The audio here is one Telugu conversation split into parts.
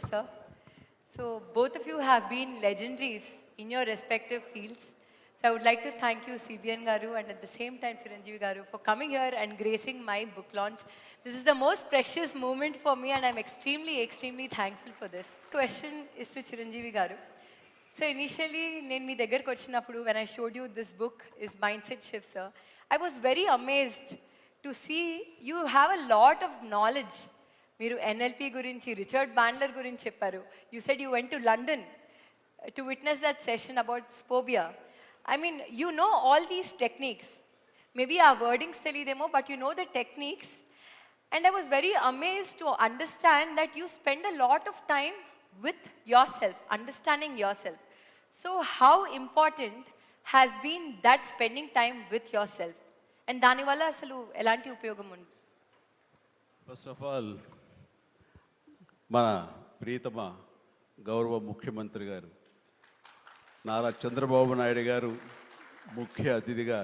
sir. So both of you have been legendaries in your respective fields. So I would like to thank you, CBN Garu, and at the same time, Chiranjeevi Garu, for coming here and gracing my book launch. This is the most precious moment for me, and I'm extremely, extremely thankful for this. Question is to Chiranjeevi Garu. So initially, నేను మీ దగ్గరకు వచ్చినప్పుడు when I showed you this book is Mindset Shift, sir, I was very amazed to see you have a lot of knowledge. మీరు ఎన్ఎల్పి గురించి రిచర్డ్ బాండ్లర్ గురించి చెప్పారు. You said you went to London to witness that session about phobia. I mean you know all these techniques. Maybe ఆ వర్డింగ్స్ తెలియదేమో, but you know the techniques. And I was very amazed to understand that you spend a lot of time with yourself, understanding yourself. So how important has been that spending time with yourself? And దాని వల్ల అసలు ఎలాంటి ఉపయోగం ఉంది? ఫస్ట్ ఆఫ్ ఆల్ మన ప్రియతమ గౌరవ ముఖ్యమంత్రి గారు నారా చంద్రబాబు నాయుడు గారు ముఖ్య అతిథిగా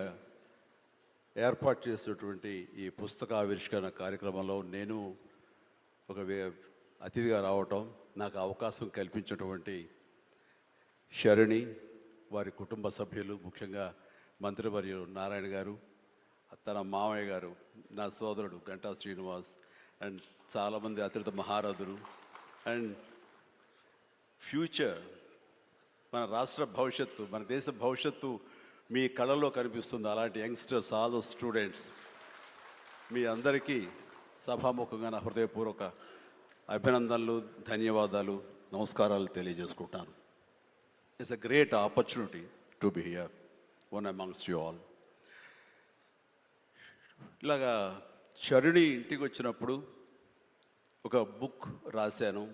ఏర్పాటు చేసినటువంటి ఈ పుస్తక ఆవిష్కరణ కార్యక్రమంలో నేను ఒక అతిథిగా రావటం, నాకు అవకాశం కల్పించినటువంటి శరణి, వారి కుటుంబ సభ్యులు, ముఖ్యంగా మంత్రివర్యులు నారాయణ గారు, తన మామయ్య గారు, నా సోదరుడు గంటా శ్రీనివాస్, అండ్ చాలామంది అతిథి మహారథులు, అండ్ ఫ్యూచర్ మన రాష్ట్ర భవిష్యత్తు, మన దేశ భవిష్యత్తు మీ కళలో కనిపిస్తుంది. అలాంటి యంగ్స్టర్స్, ఆల్ ద స్టూడెంట్స్, మీ అందరికీ సభాముఖంగా నా హృదయపూర్వక అభినందనలు, ధన్యవాదాలు, నమస్కారాలు తెలియజేసుకుంటాను. It's a great opportunity to be here one amongst you all. ఇలాగా శరుణి ఇంటికి వచ్చినప్పుడు ఒక బుక్ రాశాను.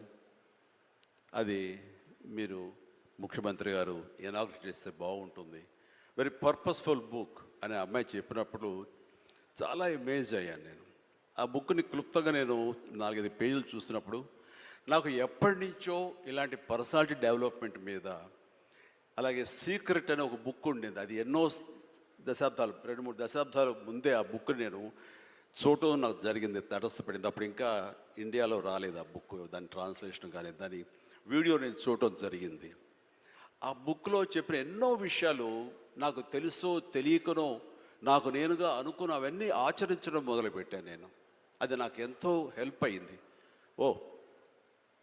అది మీరు ముఖ్యమంత్రి గారు ఇనాగ్రేట్ చేస్తే బాగుంటుంది, వెరీ పర్పస్ఫుల్ బుక్ అని అమ్మాయి చెప్పినప్పుడు చాలా అమేజ్ అయ్యాను నేను. ఆ బుక్ని క్లుప్తంగా నేను 4-5 పేజీలు చూసినప్పుడు నాకు ఎప్పటి నుంచో ఇలాంటి పర్సనాలిటీ డెవలప్మెంట్ మీద, అలాగే సీక్రెట్ అనే ఒక బుక్ ఉండేది. అది ఎన్నో దశాబ్దాలు, 2-3 దశాబ్దాల ముందే ఆ బుక్ నేను చూడటం నాకు జరిగింది, తటస్థపడింది. అప్పుడు ఇంకా ఇండియాలో రాలేదు ఆ బుక్, దాని ట్రాన్స్లేషన్ కానీ దాని వీడియో నేను చూడటం జరిగింది. ఆ బుక్లో చెప్పిన ఎన్నో విషయాలు నాకు తెలుసో తెలియకనో నాకు నేనుగా అనుకున్న అవన్నీ ఆచరించడం మొదలుపెట్టాను నేను. అది నాకు ఎంతో హెల్ప్ అయింది. ఓ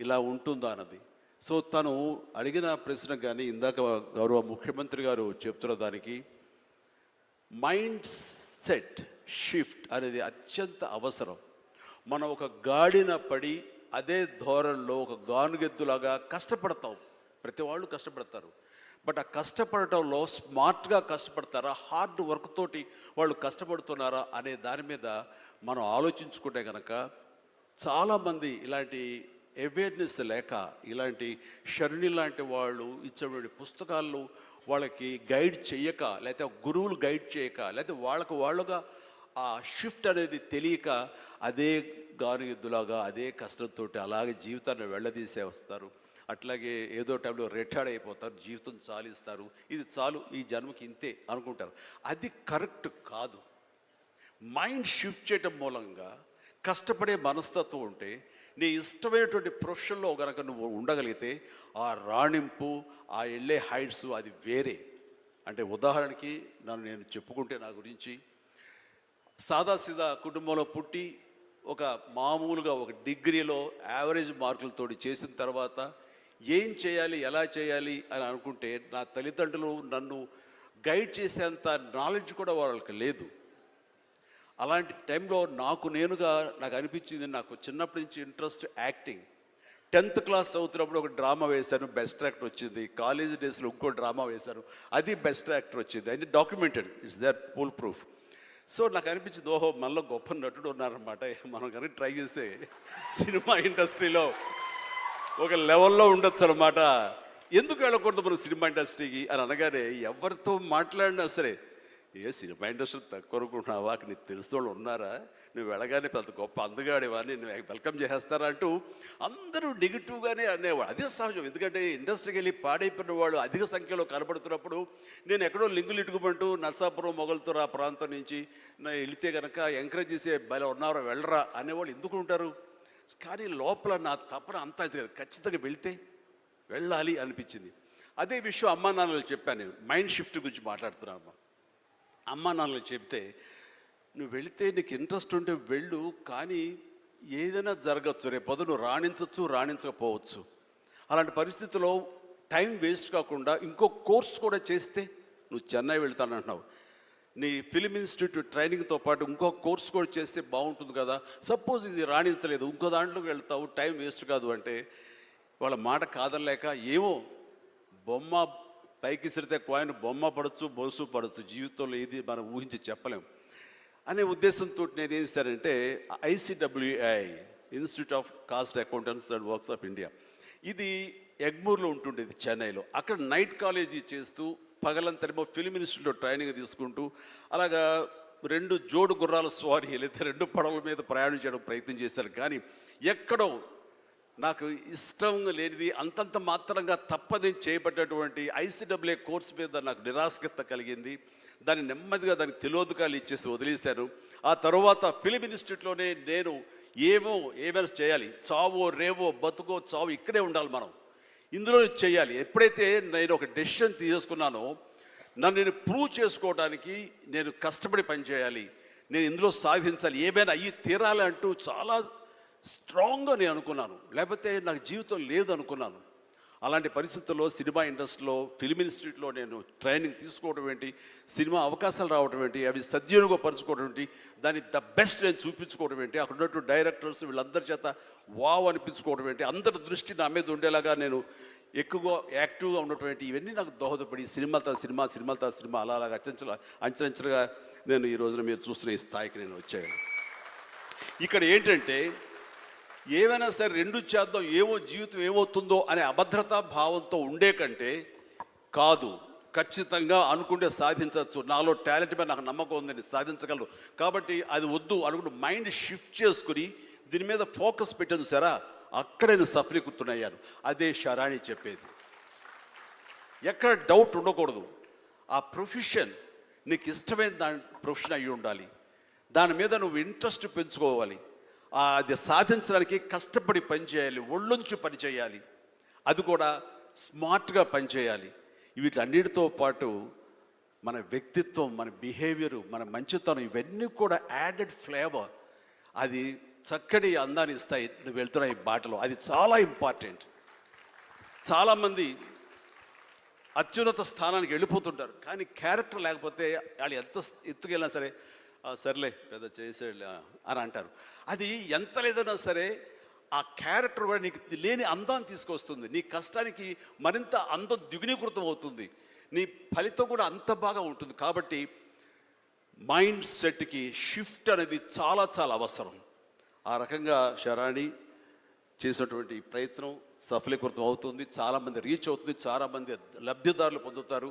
ఇలా ఉంటుందా అన్నది. సో తను అడిగిన ప్రశ్న కానీ ఇందాక గౌరవ ముఖ్యమంత్రి గారు చెప్తున్న దానికి మైండ్ సెట్ షిఫ్ట్ అనేది అత్యంత అవసరం. మనం ఒక గాడిన పడి అదే ధోరణిలో ఒక గానుగెద్దులాగా కష్టపడతాం. ప్రతి వాళ్ళు కష్టపడతారు, బట్ ఆ కష్టపడటంలో స్మార్ట్గా కష్టపడతారా, హార్డ్ వర్క్ తోటి వాళ్ళు కష్టపడుతున్నారా అనే దాని మీద మనం ఆలోచించుకుంటే కనుక చాలామంది ఇలాంటి అవేర్నెస్ లేక, ఇలాంటి శరణి లాంటి వాళ్ళు ఇచ్చేటువంటి పుస్తకాలు వాళ్ళకి గైడ్ చేయక, లేకపోతే గురువులు గైడ్ చేయక, లేకపోతే వాళ్ళుగా ఆ షిఫ్ట్ అనేది తెలియక అదే గానుగెద్దులాగా అదే కష్టంతో అలాగే జీవితాన్ని వెళ్ళదీసే వస్తారు. అట్లాగే ఏదో టైంలో రిటైర్డ్ అయిపోతారు, జీవితం చాలిస్తారు, ఇది చాలు ఈ జన్మకి ఇంతే అనుకుంటారు. అది కరెక్ట్ కాదు. మైండ్ షిఫ్ట్ చేయటం మూలంగా కష్టపడే మనస్తత్వం ఉంటే నీ ఇష్టమైనటువంటి ప్రొఫెషన్లో కనుక నువ్వు ఉండగలిగితే ఆ రాణింపు, ఆ వెళ్ళే హైట్స్ అది వేరే. అంటే ఉదాహరణకి నేను చెప్పుకుంటే నా గురించి సాదాసీదా కుటుంబంలో పుట్టి ఒక మామూలుగా ఒక డిగ్రీలో యావరేజ్ మార్కులతో చేసిన తర్వాత ఏం చేయాలి, ఎలా చేయాలి అని అనుకుంటే నా తల్లిదండ్రులు నన్ను గైడ్ చేసేంత నాలెడ్జ్ కూడా వాళ్ళకి లేదు. అలాంటి టైంలో నాకు అనిపించింది, నాకు చిన్నప్పటి నుంచి ఇంట్రెస్ట్ యాక్టింగ్. 10th క్లాస్ చదువుతున్నప్పుడు ఒక డ్రామా వేశాను, బెస్ట్ యాక్టర్ వచ్చింది. కాలేజ్ డేస్లో ఇంకో డ్రామా వేశాను, అది బెస్ట్ యాక్టర్ వచ్చింది. అది documented, it's that full proof. So నాకు అనిపించింది, ఓహో మనలో గొప్ప నటుడు ఉన్నారనమాట, మనం కనుక ట్రై చేస్తే సినిమా ఇండస్ట్రీలో ఒక లెవెల్లో ఉండొచ్చు అనమాట. ఎందుకు వెళ్ళకూడదు మనం సినిమా ఇండస్ట్రీకి అని అనగానే ఎవరితో మాట్లాడినా సరే, ఏ సినిమా ఇండస్ట్రీ తక్కువ అనుకుంటున్నావా, నీకు తెలిసిన వాళ్ళు ఉన్నారా, నువ్వు వెళ్ళగానే పెద్ద గొప్ప అందగాడేవా, నేను వెల్కమ్ చేసేస్తారా అంటూ అందరూ నెగిటివ్గానే అనేవాడు. అదే సహజం, ఎందుకంటే ఇండస్ట్రీకి వెళ్ళి పాడైపోయిన వాళ్ళు అధిక సంఖ్యలో కనబడుతున్నప్పుడు నేను ఎక్కడో లింగులు ఇటుకుమంటూ నర్సాపురం మొగల్తూరు ఆ ప్రాంతం నుంచి వెళితే కనుక ఎంకరేజ్ చేసే భలే ఉన్నారో వెళ్ళరా అనేవాళ్ళు ఎందుకు ఉంటారు? కానీ లోపల నా తపన అంతా ఇది కదా, ఖచ్చితంగా వెళ్ళాలి అనిపించింది. అదే విషయం అమ్మా నాన్నలు చెప్పాను. నేను మైండ్ షిఫ్ట్ గురించి మాట్లాడుతున్నాను. అమ్మా నాన్నలు చెప్తే, నువ్వు వెళితే నీకు ఇంట్రెస్ట్ ఉంటే వెళ్ళు, కానీ ఏదైనా జరగచ్చు, రేపు నువ్వు రాణించకపోవచ్చు. అలాంటి పరిస్థితిలో టైం వేస్ట్ కాకుండా ఇంకో కోర్స్ కూడా చేస్తే, నువ్వు చెన్నై వెళ్తానంటున్నావు, నీ ఫిలిం ఇన్స్టిట్యూట్ ట్రైనింగ్తో పాటు ఇంకో కోర్స్ కూడా చేస్తే బాగుంటుంది కదా, సపోజ్ ఇది రాణించలేదు ఇంకో దాంట్లోకి వెళ్తావు, టైం వేస్ట్ కాదు అంటే, వాళ్ళ మాట కాదనలేక, ఏమో బొమ్మ పైకి విసిరితే కాయిన్ బొమ్మ పడవచ్చు, బొలుసు పడవచ్చు, జీవితంలో ఏది మనం ఊహించి చెప్పలేం అనే ఉద్దేశంతో నేను ఏం చేశానంటే, ICWI institute of cost accountants and works of India, ఇది ఎగ్మూర్లో ఉంటుండేది చెన్నైలో. అక్కడ నైట్ కాలేజీ చేస్తూ పగలంతరేమో ఫిలిం ఇన్స్టిట్యూట్లో ట్రైనింగ్ తీసుకుంటూ అలాగా 2 జోడు గుర్రాల స్వారీ లేదా 2 పడవల మీద ప్రయాణం చేయడం ప్రయత్నం చేశాను. కానీ ఎక్కడో నాకు ఇష్టం లేనిది, అంతంత మాత్రంగా తప్పదని చేయబడ్డటువంటి ICWA కోర్స్ మీద నాకు నిరాశక్త కలిగింది. దాన్ని నెమ్మదిగా దానికి తెలియదుకాలు ఇచ్చేసి వదిలేశాను. ఆ తర్వాత ఫిలిం ఇన్స్టిట్యూట్లోనే నేను ఏమైనా చేయాలి, చావో రేవో బతుకో చావు ఇక్కడే ఉండాలి, మనం ఇందులో చేయాలి. ఎప్పుడైతే నేను ఒక డెసిషన్ తీసుకున్నానో, నన్ను నేను ప్రూవ్ చేసుకోవడానికి నేను కష్టపడి పనిచేయాలి, నేను ఇందులో సాధించాలి, ఏమైనా అయ్యి తీరాలి అంటూ చాలా స్ట్రాంగ్గా నేను అనుకున్నాను. లేకపోతే నాకు జీవితం లేదు అనుకున్నాను. అలాంటి పరిస్థితుల్లో సినిమా ఇండస్ట్రీలో ఫిలిం ఇన్స్టిట్యూట్లో నేను ట్రైనింగ్ తీసుకోవడం ఏంటి, సినిమా అవకాశాలు రావడం ఏంటి, అవి సద్వినియోగపరచుకోవడం ఏంటి, దాన్ని ద బెస్ట్ నేను చూపించుకోవడం ఏంటి, అక్కడ ఉన్నటువంటి డైరెక్టర్స్ వీళ్ళందరి చేత వావ్ అనిపించుకోవడం ఏంటి, అందరి దృష్టి నా మీద ఉండేలాగా నేను ఎక్కువగా యాక్టివ్గా ఉన్నటువంటి ఇవన్నీ నాకు దోహదపడి సినిమా అలాగా అంచెలంచెలుగా నేను ఈ రోజున మీరు చూస్తున్న ఈ స్థాయికి నేను వచ్చాను. ఇక్కడ ఏంటంటే, ఏమైనా సరే 2 చేద్దాం, జీవితం ఏమవుతుందో అనే అభద్రతా భావంతో ఉండే కంటే, కాదు ఖచ్చితంగా అనుకుంటే సాధించవచ్చు, నాలో టాలెంట్ మీద నాకు నమ్మకం ఉంది, నేను సాధించగలను, కాబట్టి అది వద్దు అనుకుంటూ మైండ్ షిఫ్ట్ చేసుకుని దీని మీద ఫోకస్ పెట్టాను సరే, అక్కడ నేను సఫలీకృతునయ్యాను. అదే శరాణి చెప్పేది. ఎక్కడ డౌట్ ఉండకూడదు. ఆ ప్రొఫెషన్ నీకు ఇష్టమైన ప్రొఫెషన్ అయ్యి ఉండాలి, దాని మీద నువ్వు ఇంట్రెస్ట్ పెంచుకోవాలి, అది సాధించడానికి కష్టపడి పనిచేయాలి, ఒళ్ళొంచి పనిచేయాలి, అది కూడా స్మార్ట్గా పనిచేయాలి. వీటన్నిటితో పాటు మన వ్యక్తిత్వం, మన బిహేవియరు, మన మంచితనం, ఇవన్నీ కూడా యాడెడ్ ఫ్లేవర్, అది చక్కటి అందాన్ని ఇస్తాయి నువ్వు వెళ్తున్న ఈ బాటలో. అది చాలా ఇంపార్టెంట్. చాలామంది అత్యున్నత స్థానానికి వెళ్ళిపోతుంటారు, కానీ క్యారెక్టర్ లేకపోతే వాళ్ళు ఎంత ఎత్తుకెళ్ళినా సరే, సర్లే పెద్ద చేసేళ్ళ అని అంటారు. అది ఎంత లేదన్నా సరే, ఆ క్యారెక్టర్ కూడా నీకు లేని అందాన్ని తీసుకొస్తుంది, నీ కష్టానికి మరింత అందం ద్విగుణీకృతం అవుతుంది, నీ ఫలితం కూడా అంత బాగా ఉంటుంది. కాబట్టి మైండ్ సెట్కి షిఫ్ట్ అనేది చాలా చాలా అవసరం. ఆ రకంగా శరాణి చేసినటువంటి ప్రయత్నం సఫలీకృతం అవుతుంది, చాలామంది రీచ్ అవుతుంది, చాలామంది లబ్ధిదారులు పొందుతారు.